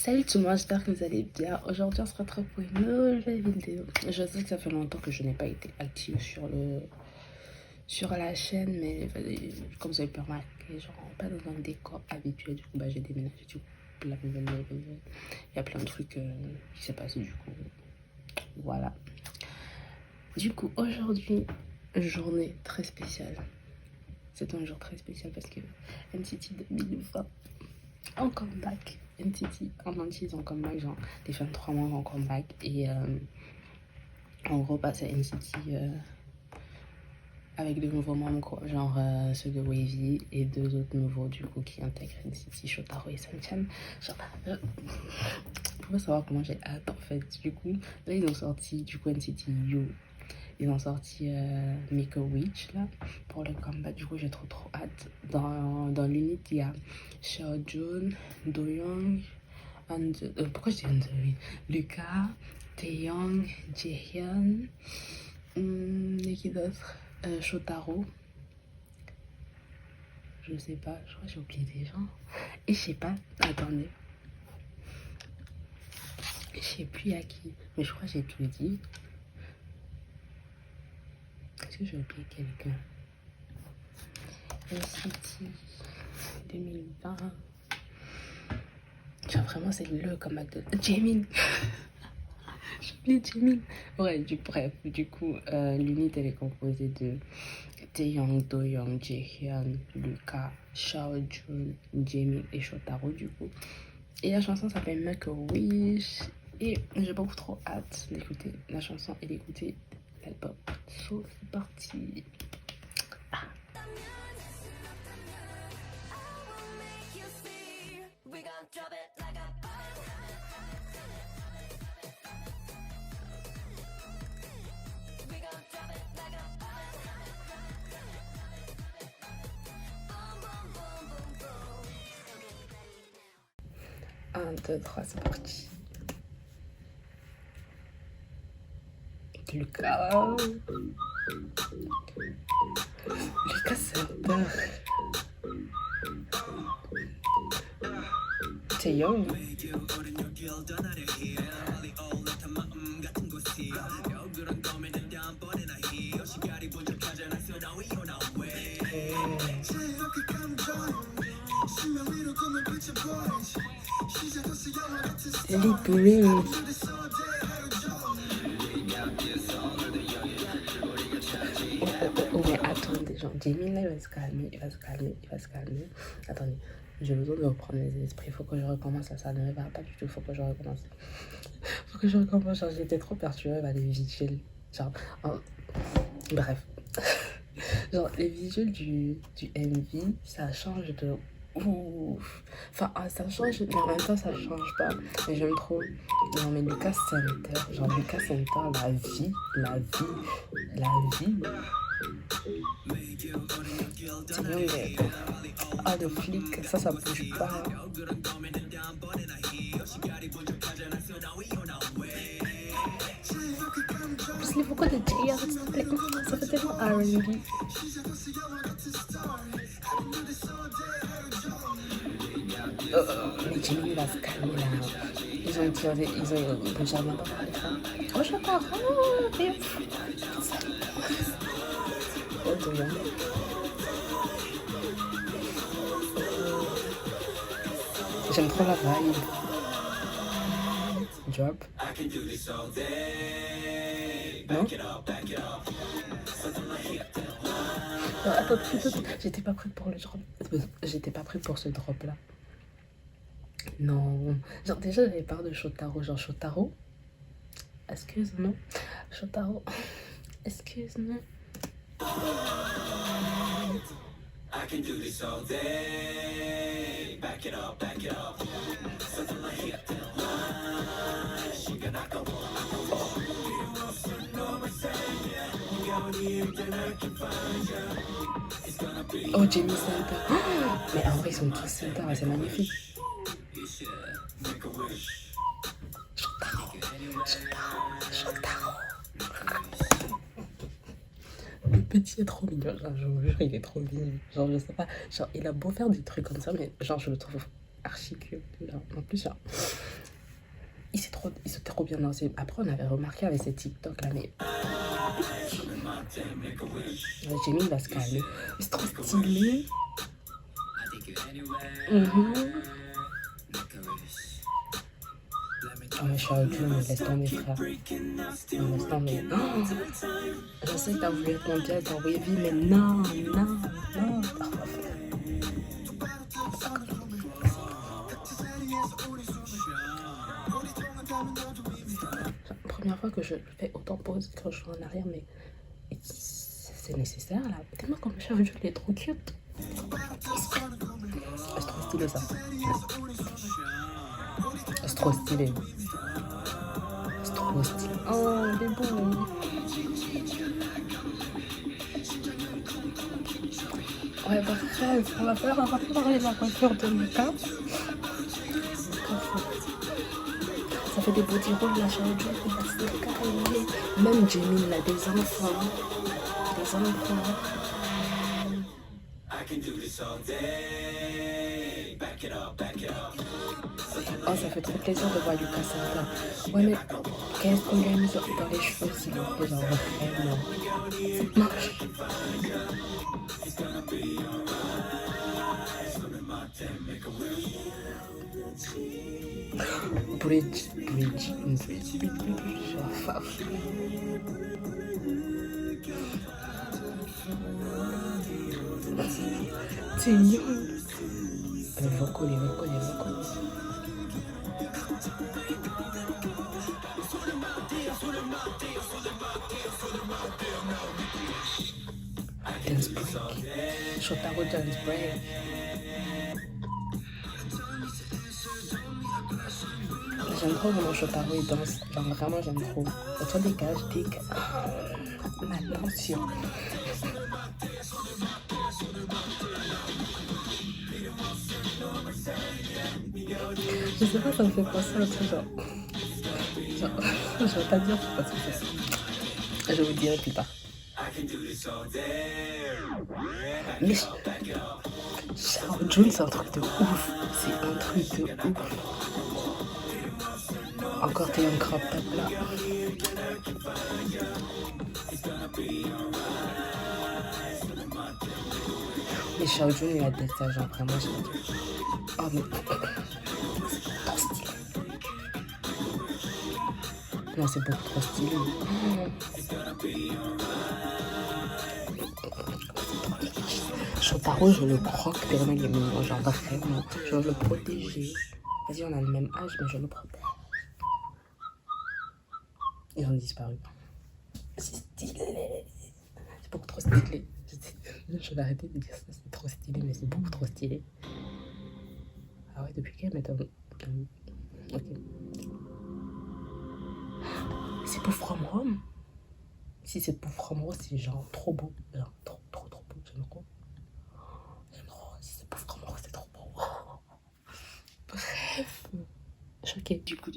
Salut tout le monde, j'espère que vous allez bien. Aujourd'hui, on se retrouve pour une nouvelle vidéo. Je sais que ça fait longtemps que je n'ai pas été active sur la chaîne, mais comme vous avez pu remarquer, genre pas dans un décor habituel. Du coup, j'ai déménagé. Du coup, il y a plein de trucs qui s'est passé. Du coup, voilà. Du coup, aujourd'hui, journée très spéciale. C'est un jour très spécial parce que NCT 2020 en comeback. NCT en entier, ils ont comeback, genre les femmes 3 mois en comeback. Et en gros, c'est NCT avec de nouveaux membres, quoi, genre ceux de Wavy et deux autres nouveaux du coup qui intègrent NCT, Shotaro et Sanchan. Genre, vous pouvez savoir comment j'ai hâte en fait. Du coup, là ils ont sorti du coup NCT U. Ils ont sorti Make a Witch là pour le comeback. Du coup, j'ai trop hâte. Dans l'unité, il y a Xiaojun, Doyoung, pourquoi je dis Anzuri, Lucas, Taeyong, Jaehyun, et qui d'autre, Shotaro. Je sais pas, je crois que j'ai oublié des gens. Et je sais pas, attendez. Je sais plus à qui, mais je crois que j'ai tout dit. Est-ce que j'ai oublié quelqu'un? NCT 2020. Genre vraiment c'est le comeback de Jaemin. J'ai oublié Jaemin. Ouais, bref, du coup, l'unité elle est composée de Taeyong, Doyoung, Jaehyun, Lucas, Xiaojun, Jaemin et Shotaro du coup. Et la chanson s'appelle Make a Wish. Et j'ai beaucoup trop hâte d'écouter la chanson et d'écouter l'album. So, c'est parti. Un, deux, trois, c'est parti. Lucas. Lucas, c'est peur. Taeyong. Elite Green. Oh, mais attendez, genre, Jaemin là, il va se calmer. Attendez, j'ai besoin de reprendre mes esprits. Il faut que je recommence, ça ne va pas du tout. Il faut que je recommence. Genre, j'étais trop perturbée par les visuels. Genre, bref. Genre, les visuels du MV, ça change de ouf. Enfin, ça change, mais en même temps, ça change pas. Mais j'aime trop. Non, mais Lucas Center, genre, Lucas Center, la vie. Ah, le flic, ça bouge pas. Plus les vocaux de Jay, s'il te plaît. Ça fait tellement R&B. Mais Jimmy va se calmer là. Ils ont jamais pas parlé ça. Oh, j'adore. Oh, de j'aime trop la vibe. Drop. Non? Non, attends, j'étais pas prête pour le drop. J'étais pas prête pour ce drop là. Non. Genre déjà j'avais peur de Shotaro. Genre Shotaro. Excuse-moi. Shotaro. Excuse-moi. I can do this all day. Back it up. Something like hit the line. She gonna go. Oh, Jamie Center. Mais en vrai, ils sont tous Center, c'est magnifique. Shotaro. Le petit est trop mignon, genre, je vous jure, il est trop mignon. Genre, je sais pas, genre, il a beau faire des trucs comme ça, mais genre, je le trouve archi cute. En plus, genre, il s'est trop bien dansé. Après, on avait remarqué avec ces TikTok là, mais Jamie va se calmer. C'est trop stylé. Oh, mais Xiaojun, mais laisse tomber, frère. Non, laisse tomber. Oh, je sais que t'as voulu être mondial, t'as envoyé vie, mais non, non, non. Première fois que je fais autant pause quand je suis en arrière, mais c'est nécessaire là. Tellement comme Xiaojun, il est trop cute. C'est trop stylé ça. C'est trop stylé. C'est trop stylé. Oh, il est beau. Ouais, bref, on va parler de la coiffure de Mika. Ça fait des beaux rôles, la Xiaojun, il va se calmer. Même Jamie, il a des enfants. Des enfants. Oh, ça fait trop plaisir de voir Lucas Santa. Ouais, mais qu'est-ce qu'on lui a mis dans les cheveux, s'il vous plaît, genre vraiment. Ça marche. Bridge. C'est mignon. Les vocaux. Dance break. Shotaro dance break. J'aime trop comment Shotaro il danse. Genre vraiment j'aime trop. Et toi dégage. Attention. Je sais pas, ça me fait penser à un truc genre je vais pas dire pourquoi ça fait ça. Je vous dirai plus tard. Mais Xiaojun, c'est un truc de ouf. C'est un truc de ouf. Encore t'es un crop top là. Mais Xiaojun, il a des stages, genre vraiment. Oh, mais c'est trop stylé. Non, c'est beaucoup trop stylé. Shotaro, je le croque tellement il est mignon. Genre vraiment, je veux le protéger. Vas-y, on a le même âge, mais je le protège. Ils ont disparu. C'est stylé. C'est beaucoup trop stylé. Je vais arrêter de dire ça, c'est trop stylé, mais c'est beaucoup trop stylé. Ah ouais, depuis quand maintenant. Ok. C'est pour From Home. Si c'est pour From Home, c'est genre trop beau. Genre trop beau. J'aime trop. Si c'est pour From Home, c'est trop beau. Bref. Choquée. Du coup.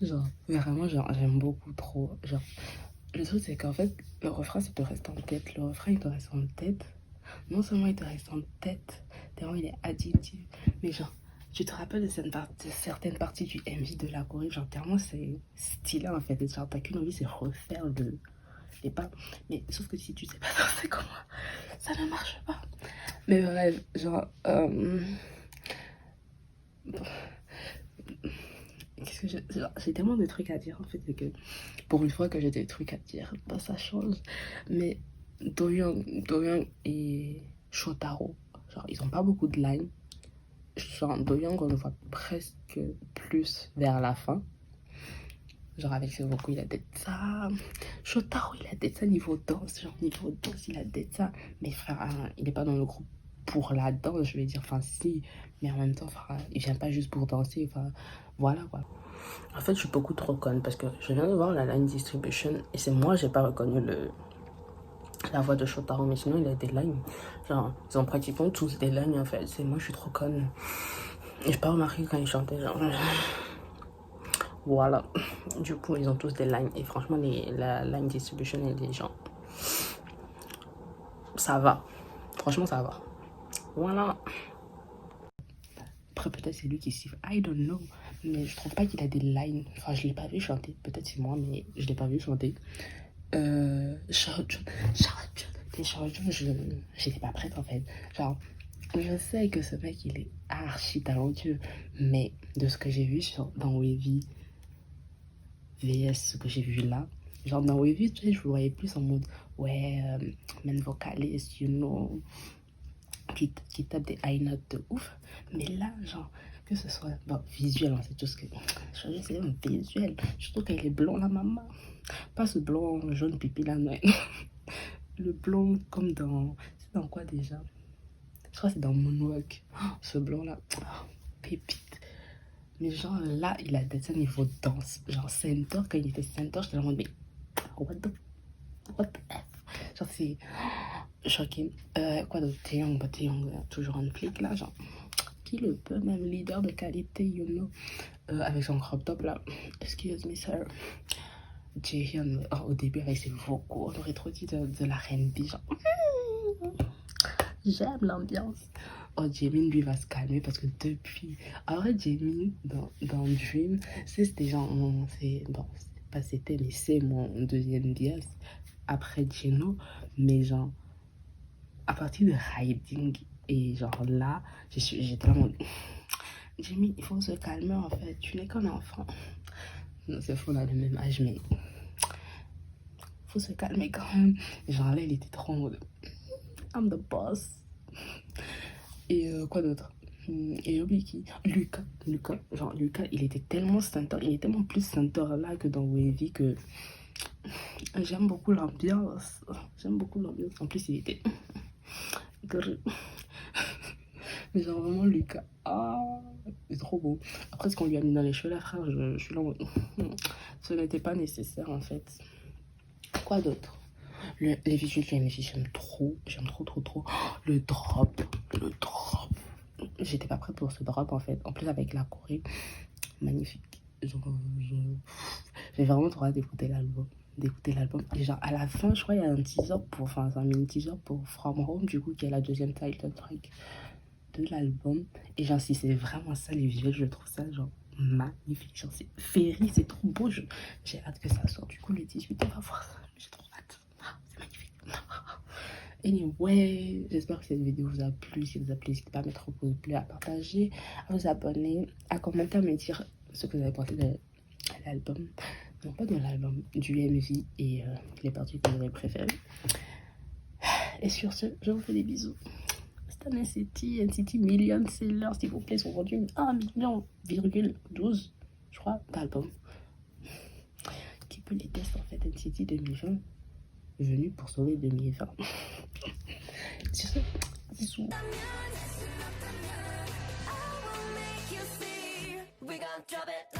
Genre, vraiment, genre, j'aime beaucoup trop. Genre, le truc, c'est qu'en fait, le refrain, ça te reste en tête. Le refrain, il te reste en tête. Non seulement il te reste en tête, tellement il est addictif, mais genre, tu te rappelles de certaines parties du MV de la Corée, genre, tellement c'est stylé en fait. Et genre, t'as qu'une envie, c'est refaire les pas. Mais sauf que si tu sais pas danser comme moi, ça ne marche pas. Mais bref, genre, j'ai tellement de trucs à dire en fait, que pour une fois que j'ai des trucs à dire, bah ça change. Mais Doyoung et Shotaro, genre ils ont pas beaucoup de lines. Genre Doyoung on le voit presque plus vers la fin. Genre avec ses vocaux il a d'être ça. Shotaro il a d'être ça niveau danse. Genre niveau danse il a d'être ça. Mais frère, hein, il est pas dans le groupe pour la danse, je vais dire. Enfin si, mais en même temps frère, il vient pas juste pour danser. Enfin voilà quoi. En fait je suis beaucoup trop conne parce que je viens de voir la line distribution et c'est moi j'ai pas reconnu la voix de Shotaro, mais sinon il a des lines. Genre ils ont pratiquement tous des lines en fait. C'est moi je suis trop conne. Et j'ai pas remarqué quand ils chantaient genre. Voilà. Du coup ils ont tous des lines et franchement la line distribution et les gens. Ça va. Franchement ça va. Voilà. Après, peut-être c'est lui qui siffle. I don't know. Mais je trouve pas qu'il a des lines. Enfin, je l'ai pas vu chanter. Peut-être c'est moi, mais je l'ai pas vu chanter. Charlotte Jones. Charlotte Jones. Et Charlotte Jones, j'étais pas prête en fait. Genre, je sais que ce mec il est archi talentueux. Mais de ce que j'ai vu dans Wavy VS, ce que j'ai vu là, genre dans Wavy, tu sais, je le voyais plus en mode ouais, main vocaliste, you know, qui tape des high notes de ouf. Mais là, genre, que ce soit bon, visuel, hein, c'est tout ce que. C'est un visuel. Surtout qu'il est blond, la maman. Pas ce blond jaune pipi là, non. Le blond comme dans. C'est dans quoi déjà? Je crois que c'est dans Moonwalk. Oh, ce blond là. Oh, pépite. Mais genre là, il a des niveau danse. Genre Centaur, quand il était Centaur, j'étais en mode, mais what the F? Genre c'est choqué. Quoi d'autre? Taeyong, toujours en flic là, genre. Qui le peut, même leader de qualité, you know. Avec son crop top là. Excuse me, sir. Jaehyun, au début avec ses vocaux, on aurait trop dit de la R&B, genre. J'aime l'ambiance. Oh, Jaemin, lui, va se calmer parce que depuis. En vrai, Jaemin, dans Dream, c'était genre. C'est, bon, pas c'était, mais c'est mon deuxième bias après Geno. Mais genre, à partir de Hiding, et genre là, j'étais là en mode. Jaemin, il faut se calmer en fait. Tu n'es qu'un enfant. Non, c'est faux, on a le même âge, mais. Faut se calmer quand même. Genre là, il était trop en mode. I'm the boss. Et quoi d'autre? Et j'ai oublié qui? Lucas. Genre, Lucas, il était tellement centaure. Il est tellement plus centaure là que dans Wavy que. J'aime beaucoup l'ambiance. En plus, il était. Mais genre, vraiment, Lucas. Ah, c'est trop beau. Après, ce qu'on lui a mis dans les cheveux, là, frère, je suis là en mode. Ce n'était pas nécessaire en fait. Quoi d'autre? Les visuels de MV, j'aime trop. Oh, le drop. J'étais pas prête pour ce drop en fait. En plus, avec la Corée, magnifique. Genre, j'ai vraiment trop hâte d'écouter l'album. Et genre, à la fin, je crois, il y a un teaser enfin, c'est un mini teaser pour From Home, du coup, qui est la deuxième title track de l'album. Et genre, si c'est vraiment ça, les visuels, je trouve ça, genre, magnifique. Genre, c'est féerie, c'est trop beau. J'ai hâte que ça sorte. Du coup, le 18, on va voir ça. J'ai trop hâte. C'est magnifique. Anyway, j'espère que cette vidéo vous a plu. Si vous a plu, n'hésitez pas à mettre un pouce bleu, à partager, à vous abonner, à commenter, à me dire ce que vous avez pensé de l'album. Non, pas de l'album, du MV et les parties que vous avez préférées. Et sur ce, je vous fais des bisous. C'est un NCT million seller, s'il vous plaît, sont vendus 1,12 million, je crois, d'albums. Qui peut les tester en fait, NCT 2020, venu pour sauver 2020. Sur ce, bisous. We gon' drop it.